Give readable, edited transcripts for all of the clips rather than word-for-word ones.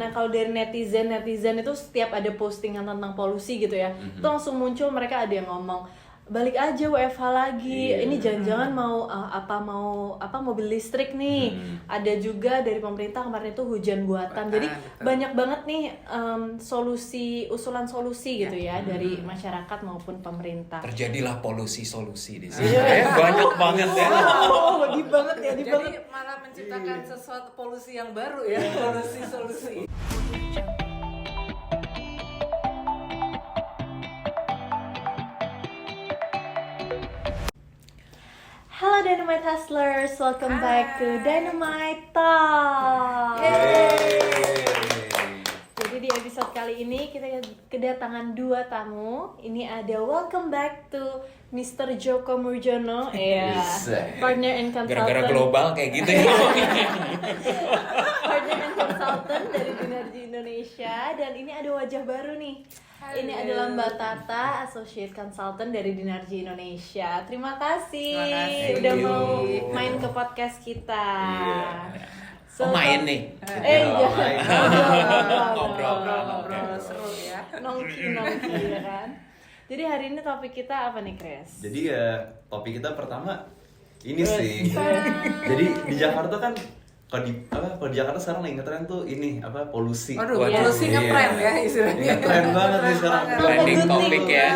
Nah kalau dari netizen itu setiap ada postingan tentang polusi gitu ya, itu langsung muncul mereka ada yang ngomong balik aja WFH lagi. Ini jangan-jangan mau mobil listrik nih. Ada juga dari pemerintah kemarin itu hujan buatan. Jadi banyak banget nih usulan solusi gitu ya dari masyarakat maupun pemerintah. Terjadilah polusi solusi di sini. Banyak banget ya. Oh, deep banget ya, deep banget. Jadi malah menciptakan sesuatu polusi yang baru ya, polusi solusi. Halo Dynamite Hustlers, welcome back to Dynamite Talk. Jadi di episode kali ini kita kedatangan dua tamu. Ini ada welcome back to Mr. Joko Murjono, partner and consultant. Gara-gara global kayak gitu ya. Partner and consultant dari Dinergy Indonesia. Dan ini ada wajah baru nih. Halo. Ini adalah Mbak Tata, Associate Consultant dari Dinergy Indonesia. Terima kasih udah mau main ke podcast kita. Main nih. Iya. Ngobrol seru ya. Nongki ya kan. Jadi hari ini topik kita apa nih, Chris? Jadi ya topik kita pertama ini sih. Jadi di Jakarta kan kalau di Jakarta sekarang lagi ngetren tuh ini polusi. Aduh, polusi ngetren ya istilahnya. Ngetren banget nih sekarang. Trending topik ya.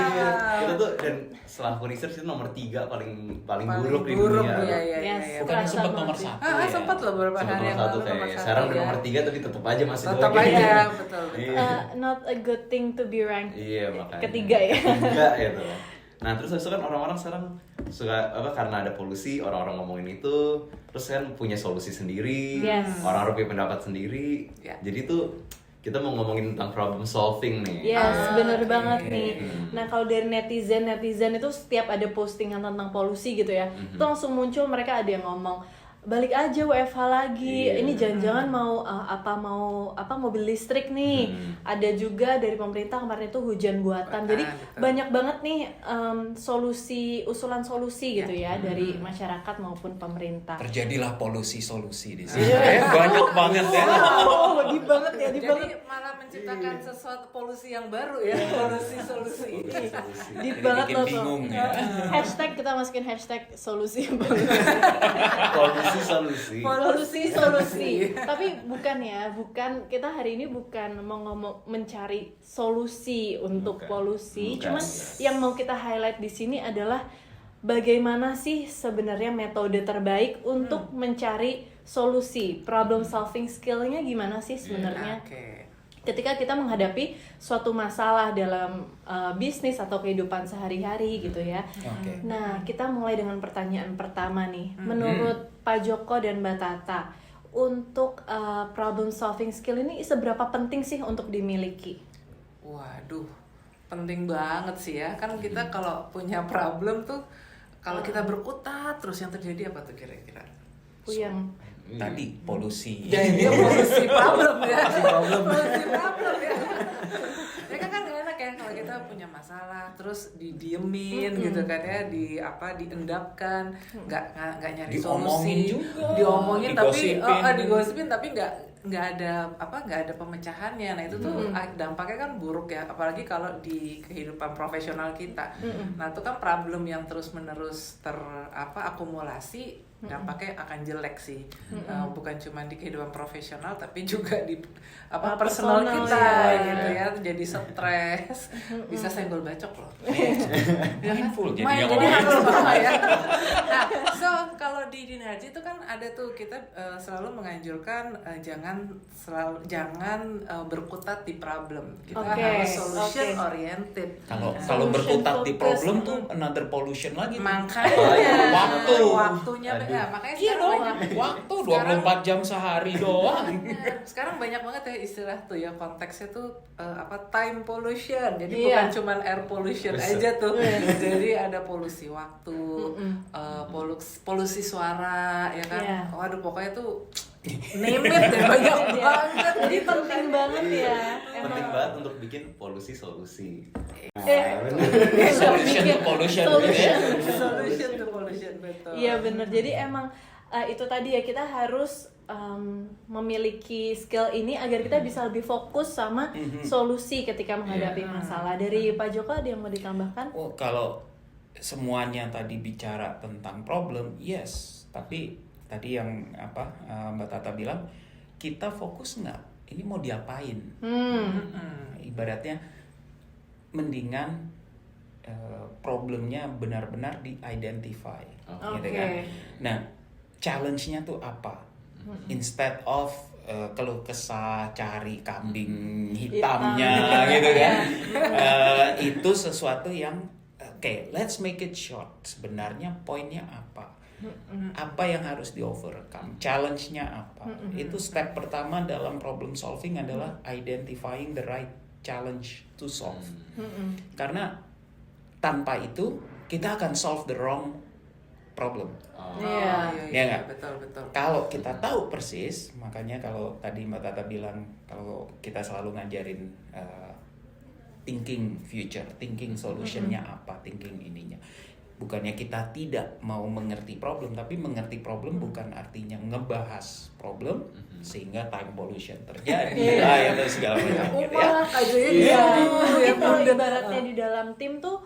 Kita tuh dan setelah aku research itu nomor 3 paling buruk di buruk, dunia. Iya. Bukan sempat nomor 1. Sempat loh beberapa Sempat hari yang nomor 1 lalu kayak sekarang udah nomor 3 tapi tetap aja masih Tetap dua aja, gitu. betul. Iya. Not a good thing to be ranked. Iya makanya. Ketiga ya. Ketiga gitu. Nah terus habis itu kan orang-orang sekarang suka karena ada polusi orang-orang ngomongin itu terus kan punya solusi sendiri, Yes. orang-orang punya pendapat sendiri. Ya. Jadi tuh kita mau ngomongin tentang problem solving nih. Yes, bener banget nih. Nah kalau dari netizen itu setiap ada postingan tentang polusi gitu ya, itu langsung muncul mereka ada yang ngomong balik aja WFH lagi. Ini jangan-jangan mau mobil listrik nih. Ada juga dari pemerintah kemarin itu hujan buatan. Jadi banyak banget nih usulan solusi gitu ya dari masyarakat maupun pemerintah. Terjadilah polusi solusi di sini. Banyak banget ya. Oh, deep banget ya, deep banget. Jadi malah menciptakan sesuatu polusi yang baru ya, polusi solusi. Deep Jadi banget bikin loh. bingung ya. Hashtag kita masukin hashtag solusi. Solusi. Solusi. Tapi bukan kita hari ini bukan mau mencari solusi untuk polusi. Bukan. Cuman yang mau kita highlight di sini adalah bagaimana sih sebenarnya metode terbaik untuk mencari solusi. Problem solving skill-nya gimana sih sebenarnya? Oke. Ketika kita menghadapi suatu masalah dalam bisnis atau kehidupan sehari-hari gitu ya. Oke. Nah, kita mulai dengan pertanyaan pertama nih. Menurut Pak Joko dan Mbak Tata, untuk problem solving skill ini seberapa penting sih untuk dimiliki? Waduh, penting banget sih ya. Kan kita kalau punya problem tuh, kalau kita berkutat terus yang terjadi apa tuh kira-kira? Puyeng. Tadi polusi. Jadi dia polusi problem ya. Polusi problem ya. Ya kan gak enak ya kalau kita punya masalah terus didiemin gitu kan ya, diendapkan, nggak nyari Diomongin solusi, juga. diomongin Digosipin. digosipin tapi nggak ada pemecahannya. Nah itu tuh dampaknya kan buruk ya, apalagi kalau di kehidupan profesional kita. Nah itu kan problem yang terus menerus akumulasi, dampaknya akan jelek sih. Bukan cuma di kehidupan profesional tapi juga di personal kita gitu ya, jadi stres, bisa senggol bacok loh. Mindful jadi Main yang jadi lain. harus apa ya. Nah, so kalau di Dinergy itu kan ada tuh kita selalu menganjurkan jangan berkutat di problem. Kita harus solution oriented. Kalau berkutat di problem tuh another pollution lagi. Makanya waktunya Aduh. makanya Iya sekarang dong. banyak Waktu sekarang- 24 jam sehari doang. sekarang banyak banget ya istilah tuh ya, konteksnya tuh time pollution. Jadi Iya. bukan cuman air pollution aja tuh. Jadi ada polusi waktu, polusi suara ya kan. Iya. Waduh pokoknya tuh name it deh, banyak banget. Jadi penting banget ya. Penting banget untuk bikin polusi solusi. Solution to pollution gitu ya. Solution to pollution, betul. Iya bener. Jadi emang itu tadi ya, kita harus memiliki skill ini agar kita bisa lebih fokus sama solusi ketika menghadapi masalah. Dari Pak Joko ada yang mau ditambahkan? Oh, kalau semuanya tadi bicara tentang problem, yes. Tapi tadi yang Mbak Tata bilang, kita fokus nggak? Ini mau diapain? Ibaratnya mendingan problemnya benar-benar di-identify, gitu kan? Nah, challenge-nya tuh apa? Instead of keluh kesah cari kambing hitamnya gitu kan, itu sesuatu yang let's make it short. Sebenarnya poinnya apa? Apa yang harus di overcome? Challenge-nya apa? Itu step pertama dalam problem solving adalah identifying the right challenge to solve. Karena tanpa itu kita akan solve the wrong problem. Iya, betul. Kalau kita tahu persis, makanya kalau tadi Mbak Tata bilang kalau kita selalu ngajarin thinking future, thinking solutionnya apa, thinking ininya. Bukannya kita tidak mau mengerti problem, tapi mengerti problem bukan artinya ngebahas problem sehingga time pollution terjadi, atau segala macam gitu ya. Mungkin kalau ibaratnya di dalam tim tuh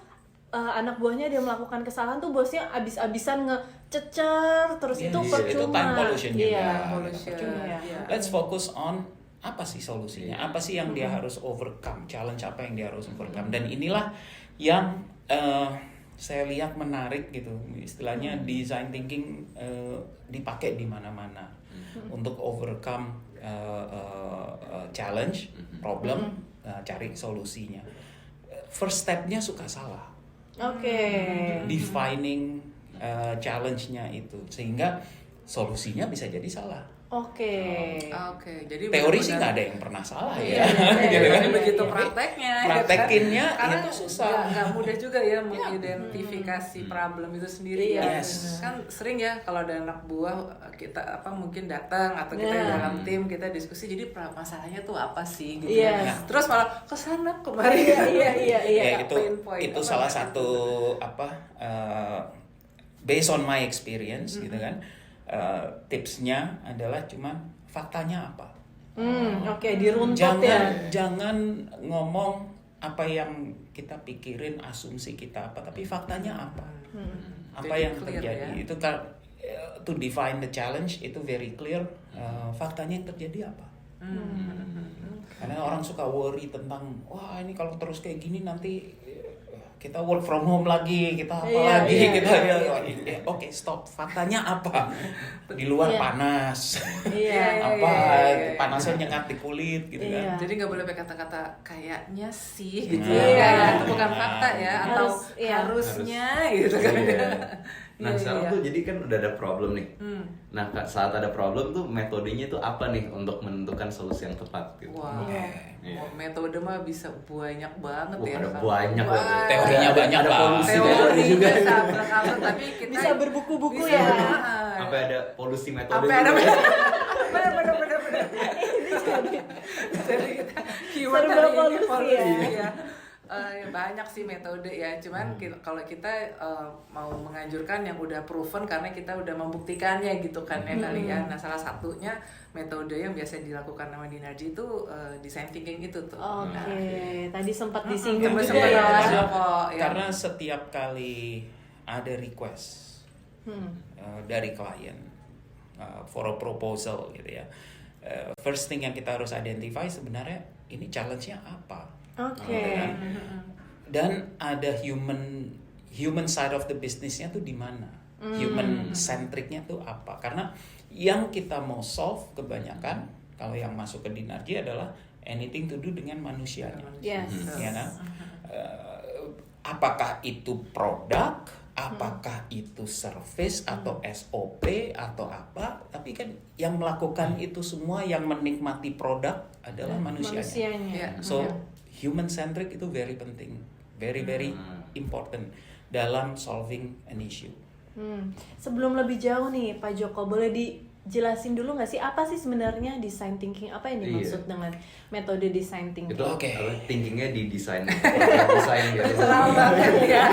anak buahnya dia melakukan kesalahan tuh bosnya abis-abisan ngececer terus itu percuma. Itu time pollution juga. Percuma ya. Let's focus on apa sih solusinya, apa sih yang dia harus overcome, challenge apa yang dia harus overcome. Dan inilah yang saya lihat menarik gitu, istilahnya design thinking dipakai di mana-mana untuk overcome challenge, problem, cari solusinya. First stepnya suka salah. Defining challenge-nya itu sehingga solusinya bisa jadi salah. Jadi teori sih nggak ada yang pernah salah ya. Tapi begitu prakteknya, praktekinnya kan? itu susah. Nggak mudah juga ya mengidentifikasi problem itu sendiri. Kan sering ya kalau ada anak buah kita mungkin datang atau kita di dalam tim kita diskusi, jadi masalahnya tuh apa sih gitu. Terus malah kesana kemari. Itu salah satu based on my experience gitu kan. Tipsnya adalah cuman faktanya apa. Diruntut jangan ngomong apa yang kita pikirin, asumsi kita apa, tapi faktanya apa. Apa jadi yang clear, terjadi ya? itu to define the challenge itu very clear. Faktanya yang terjadi apa. Karena orang suka worry tentang wah ini kalau terus kayak gini nanti kita work from home lagi, kita oke, stop. Faktanya apa? Di luar panas. Panasnya nyengat di kulit gitu kan. Jadi nggak boleh pakai kata-kata kayaknya sih gitu. Itu bukan fakta ya, atau harusnya gitu kan. Nah sekarang tuh jadi kan udah ada problem nih. Nah saat ada problem tuh metodenya tuh apa nih untuk menentukan solusi yang tepat gitu. Metode mah bisa banyak banget ya. Ada banyak banget. Teorinya banyak lah. Teorinya sabar, tapi kita bisa berbuku-buku bisa, ya. Sampai ada polusi metode. Sampai ada benar. Jadi kita keyword hari ini polusi ya. Banyak sih metode ya, cuman kalau kita mau menganjurkan yang udah proven karena kita udah membuktikannya gitu kan ya kalian. Nah salah satunya metode yang biasa dilakukan sama Dinarji itu design thinking itu tuh. Tadi sempat disinggung juga ya. Karena setiap kali ada request dari klien for a proposal gitu ya, first thing yang kita harus identify sebenarnya ini challenge-nya apa. Dan ada human side of the business-nya tuh di mana? Human centric-nya tuh apa? Karena yang kita mau solve kebanyakan kalau yang masuk ke Dinarji adalah anything to do dengan manusianya. Ya kan? Apakah itu produk, apakah itu service atau SOP atau apa? Tapi kan yang melakukan itu semua, yang menikmati produk adalah manusianya. So human centric itu very penting, very important dalam solving an issue. Sebelum lebih jauh nih Pak Joko, boleh dijelasin dulu nggak sih apa sih sebenarnya design thinking? Apa yang dimaksud dengan metode design thinking? Itu thinkingnya di desain gitu. Terlalu banget ya.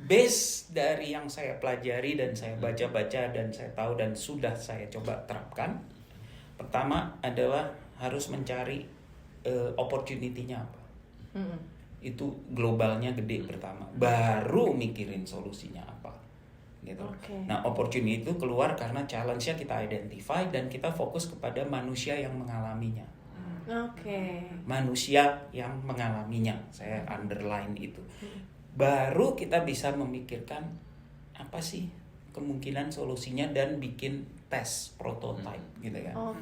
base dari yang saya pelajari dan saya baca-baca dan saya tahu dan sudah saya coba terapkan, pertama adalah harus mencari opportunity-nya apa. Itu globalnya gede pertama, baru mikirin solusinya apa gitu. Nah, opportunity itu keluar karena challenge-nya kita identify dan kita fokus kepada manusia yang mengalaminya. Manusia yang mengalaminya, saya underline itu. Baru kita bisa memikirkan apa sih kemungkinan solusinya dan bikin tes prototype gitu kan.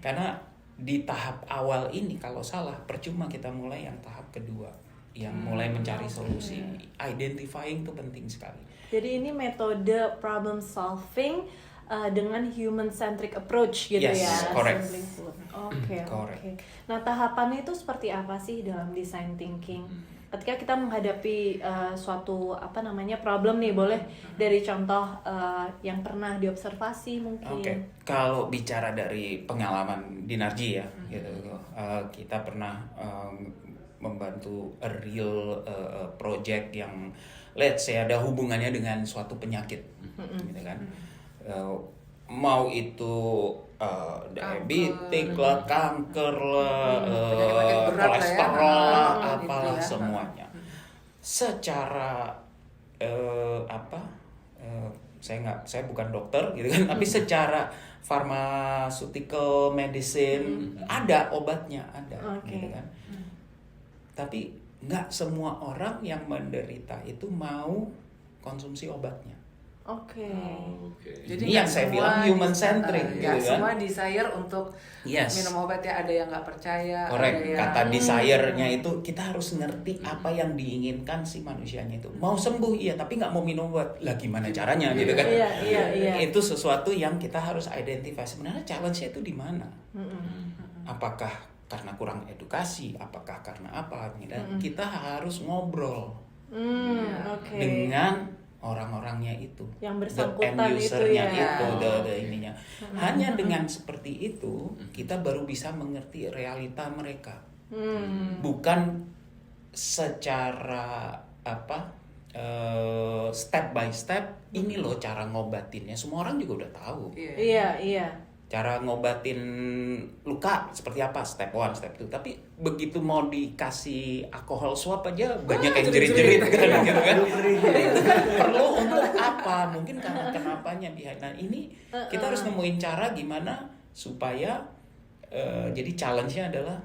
Karena di tahap awal ini kalau salah percuma kita mulai yang tahap kedua yang mulai mencari solusi. Identifying itu penting sekali. Jadi ini metode problem solving dengan human centric approach gitu ya. Correct. Oke. Nah, tahapannya itu seperti apa sih dalam design thinking? Ketika kita menghadapi suatu problem nih, boleh dari contoh yang pernah diobservasi mungkin. Kalau bicara dari pengalaman di Narji ya, gitu. Kita pernah membantu a real project yang let's say ada hubungannya dengan suatu penyakit, gitu kan. Mau itu diabetes lah, kanker lah, kolesterol lah, apalah semuanya. Secara saya bukan dokter gitu kan, tapi secara pharmaceutical medicine ada obatnya, ada gitu kan. Tapi nggak semua orang yang menderita itu mau konsumsi obatnya. Jadi ini yang saya bilang human centric gitu kan. Semua desire untuk minum obat ya, ada yang nggak percaya. Correct. Kata desire-nya itu kita harus ngerti apa yang diinginkan si manusianya itu. Mau sembuh iya, tapi nggak mau minum obat. Lah gimana caranya gitu kan? Iya. Itu sesuatu yang kita harus identify sebenarnya challenge-nya itu di mana. Apakah karena kurang edukasi, apakah karena apa? Kita harus ngobrol dengan orang-orangnya itu, yang bersangkutan the end usernya itu, the ininya. Hanya dengan seperti itu kita baru bisa mengerti realita mereka, bukan secara step by step. Ini loh cara ngobatinnya, semua orang juga udah tahu. Iya. Cara ngobatin luka seperti apa, step 1, step 2. Tapi begitu mau dikasih alkohol swab aja banyak yang jerit-jerit kan gitu kan. Itu kan perlu untuk apa? Mungkin karena kenapanya behind. Nah, ini kita harus nemuin cara gimana supaya jadi challenge-nya adalah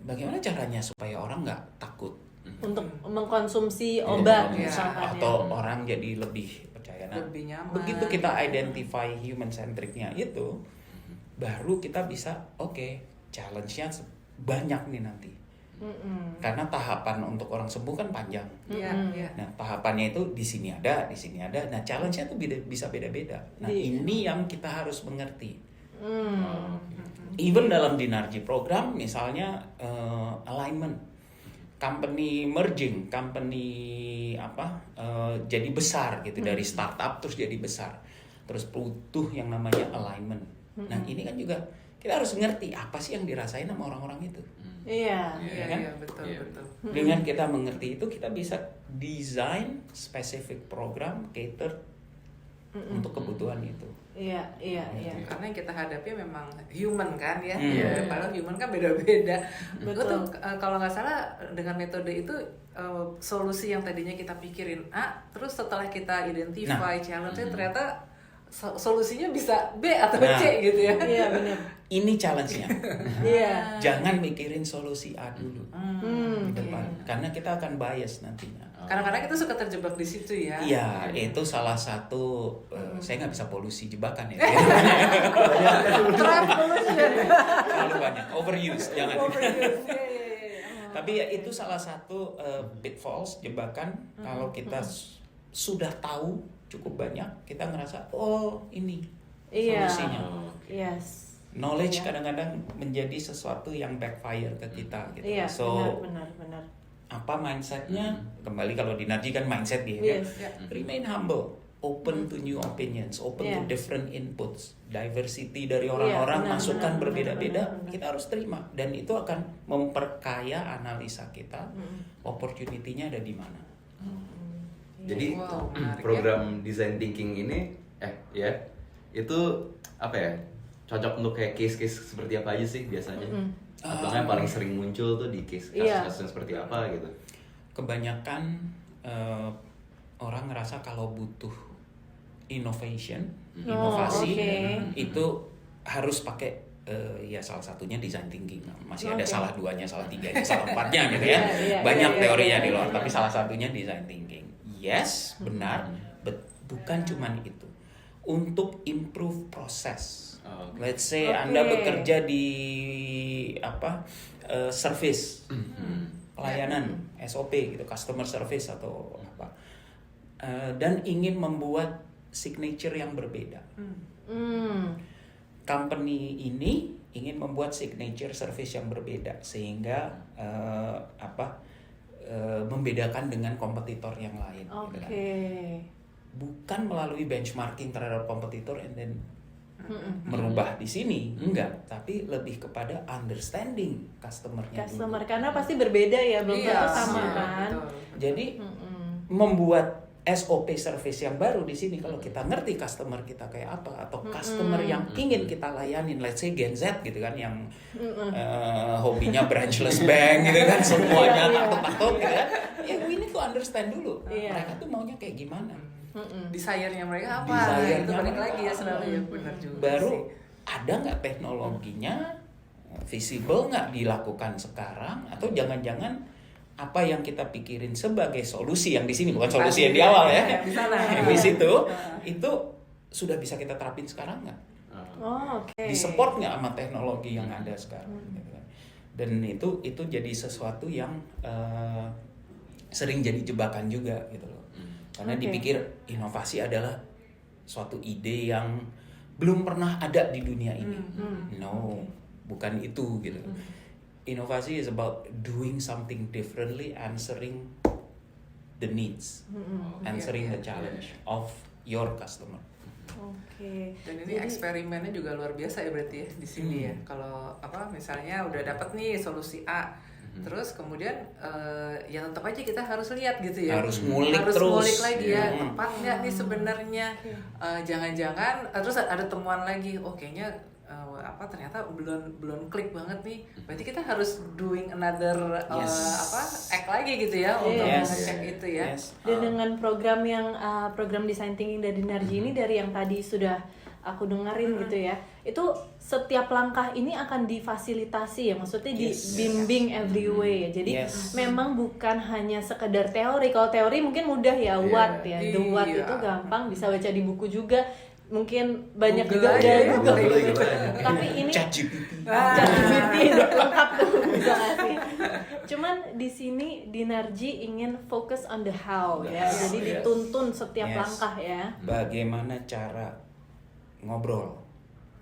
bagaimana caranya supaya orang nggak takut untuk mengkonsumsi obat misalkan, atau orang jadi lebih percaya. Nah, lebih nyaman. begitu kita identify human centric-nya itu, baru kita bisa challenge-nya banyak nih nanti. Karena tahapan untuk orang sembuh kan panjang. Nah, tahapannya itu di sini ada. Nah, challenge-nya tuh bisa beda-beda. Nah, ini yang kita harus mengerti. Even dalam Dinarji program misalnya alignment, company merging, company jadi besar gitu, dari startup terus jadi besar. Terus butuh yang namanya alignment. Nah, ini kan juga kita harus ngerti apa sih yang dirasain sama orang-orang itu. Iya, betul. Dengan kita mengerti itu, kita bisa desain spesifik program cater untuk kebutuhan itu. Iya. Karena yang kita hadapi memang human kan ya. Padahal human kan beda-beda. Gue tuh kalau nggak salah dengan metode itu solusi yang tadinya kita pikirin A, terus setelah kita identify challenge-nya ternyata solusinya bisa B atau C gitu ya. Iya, benar. Ini challenge-nya. Iya. Jangan mikirin solusi A dulu di depan, karena kita akan bias nantinya. Kadang-kadang kita suka terjebak di situ ya. Iya, itu salah satu. Saya nggak bisa polusi jebakan ya. Terlalu banyak, overuse, jangan. Tapi ya itu salah satu pitfalls, jebakan. Kalau kita sudah tahu cukup banyak, kita ngerasa ini solusinya. Yes. Knowledge kadang-kadang menjadi sesuatu yang backfire ke kita gitu. Iya, So benar. apa mindsetnya? Kembali kalau di Narji kan mindset gitu ya. Remain humble, open to new opinions, open to different inputs, diversity dari orang-orang, masukan berbeda-beda, kita harus terima, dan itu akan memperkaya analisa kita. Opportunity-nya ada di mana. Jadi Wow, menarik program design thinking ini itu apa ya? Cocok untuk kayak case-case seperti apa aja sih biasanya? Atau yang paling sering muncul tuh di kasus-kasus yang seperti apa gitu? Kebanyakan orang ngerasa kalau butuh inovasi itu harus pakai ya salah satunya design thinking. Masih ada salah 2-nya, salah 3-nya, salah 4-nya gitu ya. Banyak teorinya di luar, tapi salah satunya design thinking. Yes, benar, bukan cuman itu. Untuk improve proses. Let's say Anda bekerja di service, pelayanan, SOP gitu, customer service atau apa. Dan ingin membuat signature yang berbeda. Company ini ingin membuat signature service yang berbeda sehingga membedakan dengan kompetitor yang lain. Gitu kan. Bukan melalui benchmarking terhadap kompetitor and then merubah di sini, enggak, tapi lebih kepada understanding customer-nya dulu. Karena pasti berbeda ya, belum tentu sama kan. Betul. Jadi membuat SOP service yang baru di sini, kalau kita ngerti customer kita kayak apa atau customer yang ingin kita layanin, let's say Gen Z gitu kan, yang hobinya branchless bank gitu kan, semuanya takut-takut gitu kan, ya we need to understand dulu mereka tuh maunya kayak gimana, Desire-nya mereka apa? Desire-nya Itu balik mereka lagi ya apa? selalu ya, benar juga baru sih. ada nggak teknologinya visible nggak dilakukan sekarang, atau jangan-jangan apa yang kita pikirin sebagai solusi yang di sini, bukan solusi yang di awal ya, di sana. di situ itu sudah bisa kita terapin sekarang nggak? Di support nggak sama teknologi yang ada sekarang? Gitu kan. Dan itu jadi sesuatu yang sering jadi jebakan juga gitu loh, karena dipikir inovasi adalah suatu ide yang belum pernah ada di dunia ini. No, bukan itu gitu. Inovasi is about doing something differently, answering the needs, answering the challenge of your customer. Dan ini eksperimennya juga luar biasa ya berarti ya di sini ya. Kalau misalnya udah dapat nih solusi A, terus kemudian ya tetap aja kita harus lihat gitu ya. Harus ngulik lagi ya, tepat nggak nih sebenarnya. Jangan-jangan terus ada temuan lagi, kayaknya ternyata belum klik banget nih. Berarti kita harus doing another act lagi gitu ya untuk ngecek itu ya. Dan dengan program design thinking dari Narji ini, dari yang tadi sudah aku dengerin gitu ya, itu setiap langkah ini akan difasilitasi ya, maksudnya dibimbing every way ya. Jadi memang bukan hanya sekedar teori. Kalau teori mungkin mudah ya, what ya, the what itu gampang, bisa baca di buku juga. Mungkin banyak Google juga aja ya. Google. Tapi ini ChatGPT lengkap tuh, bisa nggak sih? Cuman di sini di Narji ingin fokus on the how ya. Jadi dituntun setiap langkah ya. Bagaimana cara ngobrol?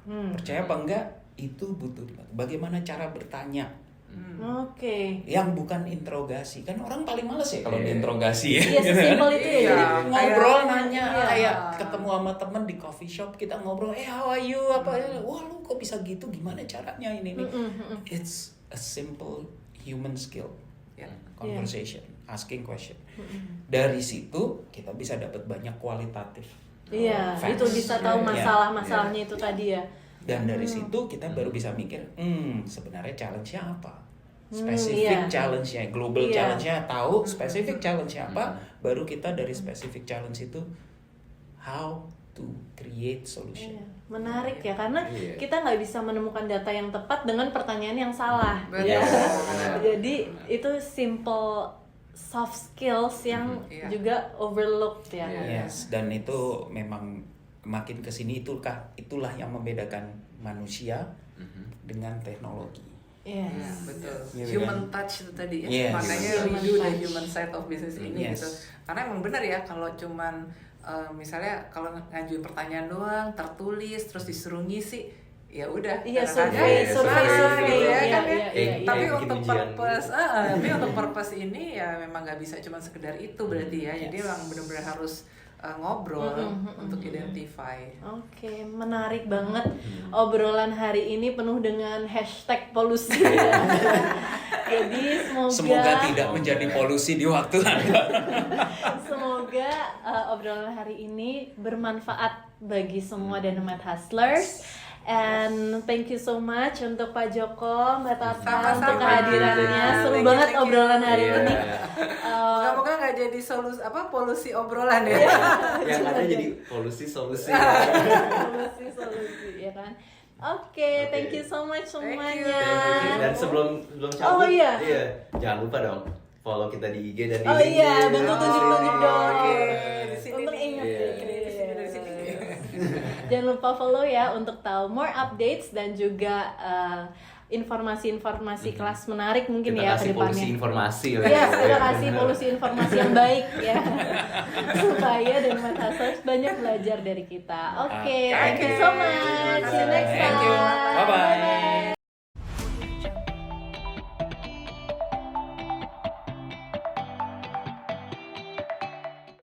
Percaya apa enggak? Itu butuh. Bagaimana cara bertanya? Yang bukan interogasi. Kan orang paling males ya kalau diinterogasi ya. Iya, sesimpel itu ya. Jadi ngobrol nanya kayak ketemu sama temen di coffee shop, kita ngobrol, how are you, apa, wah lu kok bisa gitu, gimana caranya ini. It's a simple human skill, conversation, asking question. Dari situ kita bisa dapat banyak kualitatif. Iya, itu bisa tahu masalahnya itu tadi ya. Dan dari situ kita baru bisa mikir, sebenarnya challenge-nya apa? Spesifik challenge-nya, global challenge-nya, tahu spesifik challenge-nya apa, baru kita dari spesifik challenge itu how to create solution. Menarik ya, karena kita nggak bisa menemukan data yang tepat dengan pertanyaan yang salah. Jadi itu simple soft skills yang juga overlooked ya. Yes, dan itu memang makin kesini itulah yang membedakan manusia dengan teknologi. Betul. Kan? Human touch itu tadi ya. Makanya we do the human side of business ini gitu. Karena emang benar ya, kalau cuman misalnya kalau ngajuin pertanyaan doang, tertulis terus disuruh ngisi, ya udah. Survei ya kan ya. Tapi bikin untuk ujian purpose ini ya memang nggak bisa cuma sekedar itu berarti ya. Jadi memang benar-benar harus ngobrol untuk identify. Menarik banget obrolan hari ini, penuh dengan hashtag polusi. Jadi Semoga tidak menjadi polusi di waktu Anda. semoga obrolan hari ini bermanfaat bagi semua Dynamite Hustlers. And thank you so much untuk Pak Joko, Mbak Tata Sama-sama. untuk kehadirannya. Seru Thank you, banget thank you. obrolan hari Iya. ini. Moga-moga nggak jadi polusi obrolan ya. Yang ada jadi solusi. Solusi ya kan. Oke, thank you so much semuanya. Thank you. Dan sebelum cabut, Oh, iya. Jangan lupa dong follow kita di IG dan di Oh LinkedIn. iya, bantu tunjuk-tunjuk dong. Oke, di sini Untuk nih. ingat Iya. Di sini. Jangan lupa follow ya untuk tahu more updates dan juga informasi-informasi kelas menarik mungkin Kita ya ke kasih polusi depannya. informasi lah. Yes, kita kasih polusi informasi yang baik ya. Supaya Dynamite Hustlers banyak belajar dari kita. Oke, thank you so much. See you next time. Thank you. Bye-bye.